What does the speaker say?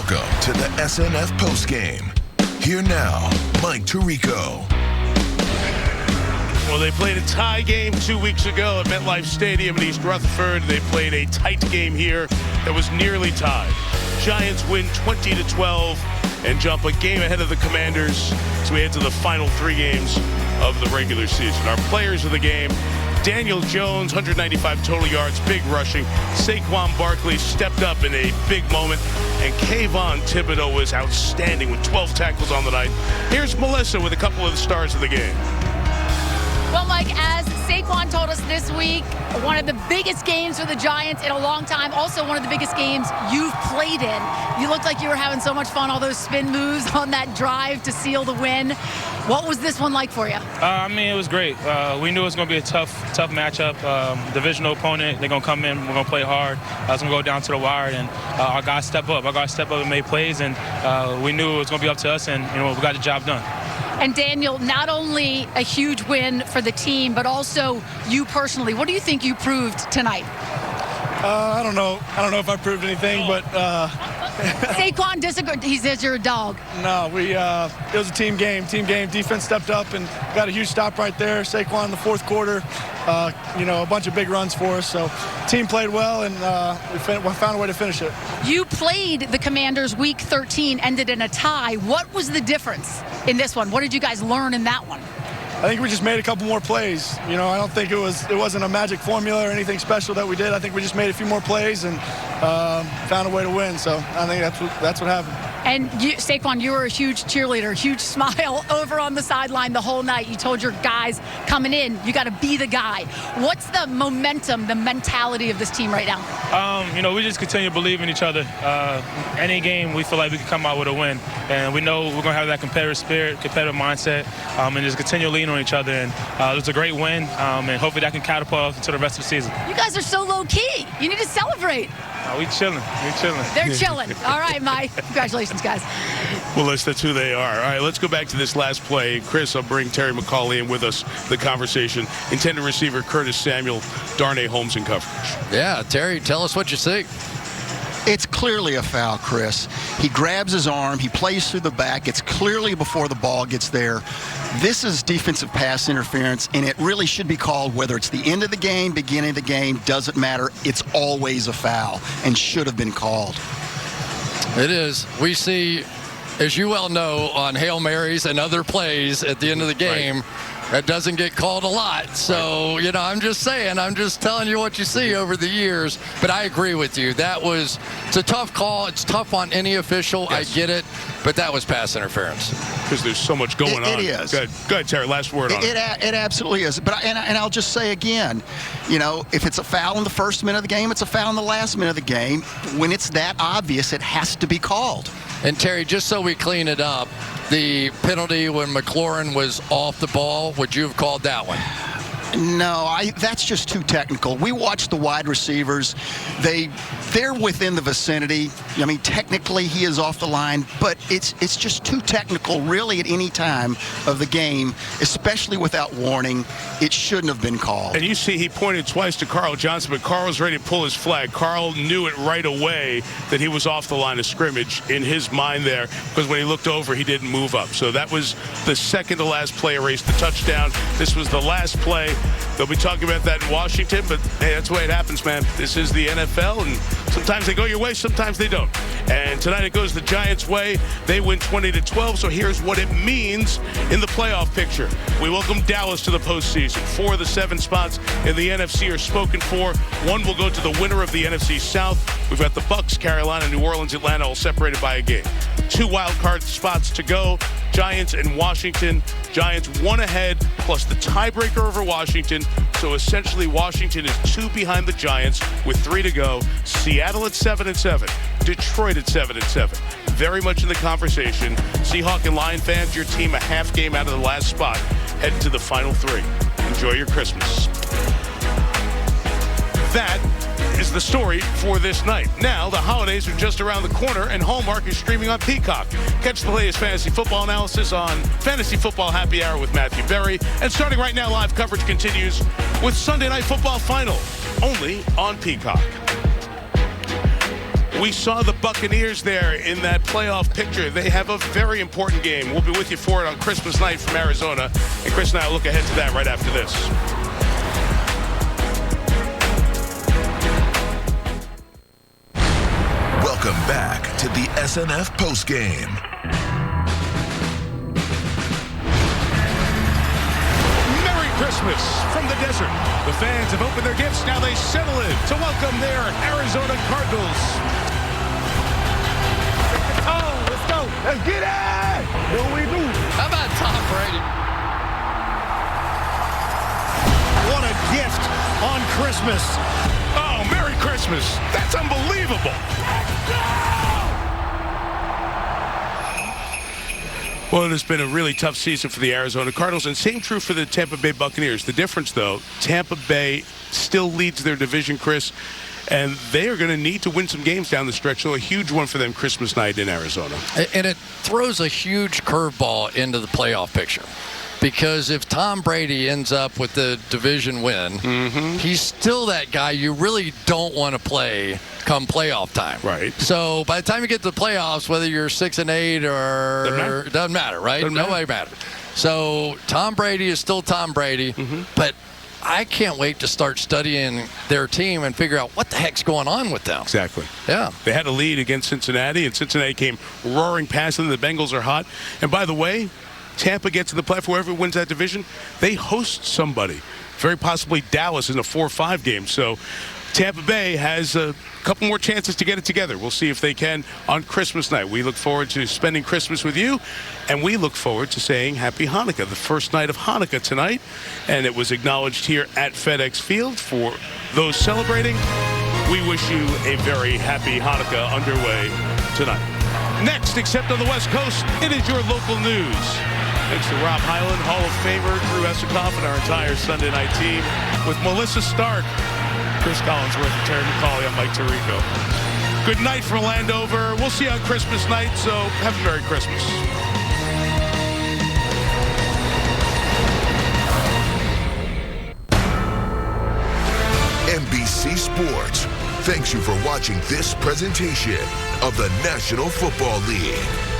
Welcome to the SNF Postgame. Here now, Mike Tirico. Well, they played a tie game 2 weeks ago at MetLife Stadium in East Rutherford. They played a tight game here that was nearly tied. Giants win 20-12 and jump a game ahead of the Commanders as we head to the final 3 games of the regular season. Our players of the game: Daniel Jones, 195 total yards, big rushing. Saquon Barkley stepped up in a big moment. And Kayvon Thibodeau was outstanding with 12 tackles on the night. Here's Melissa with a couple of the stars of the game. Well, Mike, as Saquon told us this week, one of the biggest games for the Giants in a long time. Also one of the biggest games you've played in. You looked like you were having so much fun, all those spin moves on that drive to seal the win. What was this one like for you? I mean, it was great. We knew it was going to be a tough matchup. Divisional opponent. They're going to come in. We're going to play hard. It's going to go down to the wire, and our guys step up. Our guys step up and made plays, and we knew it was going to be up to us, and we got the job done. And Daniel, not only a huge win for the team, but also you personally. What do you think you proved tonight? I don't know. I don't know if I proved anything, but Saquon disagreed. He says you're a dog. No, it was a team game. Defense stepped up and got a huge stop right there. Saquon in the fourth quarter, a bunch of big runs for us. So team played well, and we found a way to finish it. You played the Commanders week 13, ended in a tie. What was the difference in this one? What did you guys learn in that one? I think we just made a couple more plays. I don't think it wasn't a magic formula or anything special that we did. I think we just made a few more plays and found a way to win. So I think that's what happened. And Saquon, you were a huge cheerleader, huge smile over on the sideline the whole night. You told your guys coming in, you got to be the guy. What's the momentum, the mentality of this team right now? We just continue to believe in each other. Any game, we feel like we can come out with a win. And we know we're going to have that competitive spirit, competitive mindset, and just continue to lean on each other. And it was a great win, and hopefully that can catapult us into the rest of the season. You guys are so low-key. You need to celebrate. We chilling. They're chilling. All right, Mike. Congratulations, guys. Well, that's who they are. All right, let's go back to this last play. Chris, I'll bring Terry McCauley in with us, the conversation. Intended receiver Curtis Samuel, Darnay Holmes in coverage. Yeah, Terry, tell us what you see. It's clearly a foul, Chris. He grabs his arm, he plays through the back. It's clearly before the ball gets there. This is defensive pass interference, and it really should be called, whether it's the end of the game, beginning of the game, doesn't matter. It's always a foul and should have been called. It is. We see, as you well know, on Hail Marys and other plays at the end of the game, right, that doesn't get called a lot. So, I'm just saying, I'm just telling you what you see over the years. But I agree with you. It's a tough call. It's tough on any official. Yes. I get it. But that was pass interference. Because there's so much going on. It is. Go ahead, Terry. Last word on it. It absolutely is. But and I'll just say again, if it's a foul in the first minute of the game, it's a foul in the last minute of the game. When it's that obvious, it has to be called. And Terry, just so we clean it up, the penalty when McLaurin was off the ball, would you have called that one? No, that's just too technical. We watched the wide receivers. They're within the vicinity. I mean, technically he is off the line, but it's just too technical really at any time of the game, especially without warning. It shouldn't have been called. And you see he pointed twice to Carl Johnson, but Carl's ready to pull his flag. Carl knew it right away that he was off the line of scrimmage in his mind there, because when he looked over, he didn't move up. So that was the second to last play, erased the touchdown. This was the last play. They'll be talking about that in Washington, but hey, that's the way it happens, man. This is the NFL, and sometimes they go your way, sometimes they don't. And tonight it goes the Giants' way. They win 20-12, so here's what it means in the playoff picture. We welcome Dallas to the postseason. 4 of the 7 spots in the NFC are spoken for. 1 will go to the winner of the NFC South. We've got the Bucs, Carolina, New Orleans, Atlanta, all separated by a game. 2 wild card spots to go. Giants and Washington. Giants 1 ahead, plus the tiebreaker over Washington. So essentially Washington is 2 behind the Giants with 3 to go. Seattle at 7-7. Detroit at 7-7. Very much in the conversation. Seahawk and Lion fans, your team a half game out of the last spot, heading to the final 3. Enjoy your Christmas. That is the story for this night. Now, the holidays are just around the corner, and Hallmark is streaming on Peacock. Catch the latest fantasy football analysis on Fantasy Football Happy Hour with Matthew Berry. And starting right now, live coverage continues with Sunday Night Football Final, only on Peacock. We saw the Buccaneers there in that playoff picture. They have a very important game. We'll be with you for it on Christmas night from Arizona. And Chris and I will look ahead to that right after this. Welcome back to the SNF postgame. Merry Christmas from the desert. The fans have opened their gifts. Now they settle in to welcome their Arizona Cardinals. Oh, let's go. Let's get it. What we do? How about Tom Brady? What a gift on Christmas. Oh, Merry Christmas. That's unbelievable. Well, it has been a really tough season for the Arizona Cardinals, and same true for the Tampa Bay Buccaneers. The difference, though, Tampa Bay still leads their division, Chris, and they are going to need to win some games down the stretch. So a huge one for them Christmas night in Arizona. And it throws a huge curveball into the playoff picture. Because if Tom Brady ends up with the division win, he's still that guy you really don't want to play come playoff time. Right. So by the time you get to the playoffs, whether you're 6-8 or doesn't matter, right? Nobody matters. So Tom Brady is still Tom Brady, but I can't wait to start studying their team and figure out what the heck's going on with them. Exactly. Yeah. They had a lead against Cincinnati, and Cincinnati came roaring past them. The Bengals are hot. And by the way, Tampa gets to the playoff. Whoever wins that division, they host somebody. Very possibly Dallas in a 4-5 game. So Tampa Bay has a couple more chances to get it together. We'll see if they can on Christmas night. We look forward to spending Christmas with you, and we look forward to saying Happy Hanukkah, the first night of Hanukkah tonight. And it was acknowledged here at FedEx Field. For those celebrating, we wish you a very happy Hanukkah underway tonight. Next, except on the West Coast, it is your local news. Thanks to Rob Hyland, Hall of Famer, Drew Esikoff, and our entire Sunday night team with Melissa Stark, Chris Collinsworth, and Terry McCauley. I'm Mike Tirico. Good night from Landover. We'll see you on Christmas night, so have a Merry Christmas. NBC Sports thanks you for watching this presentation of the National Football League.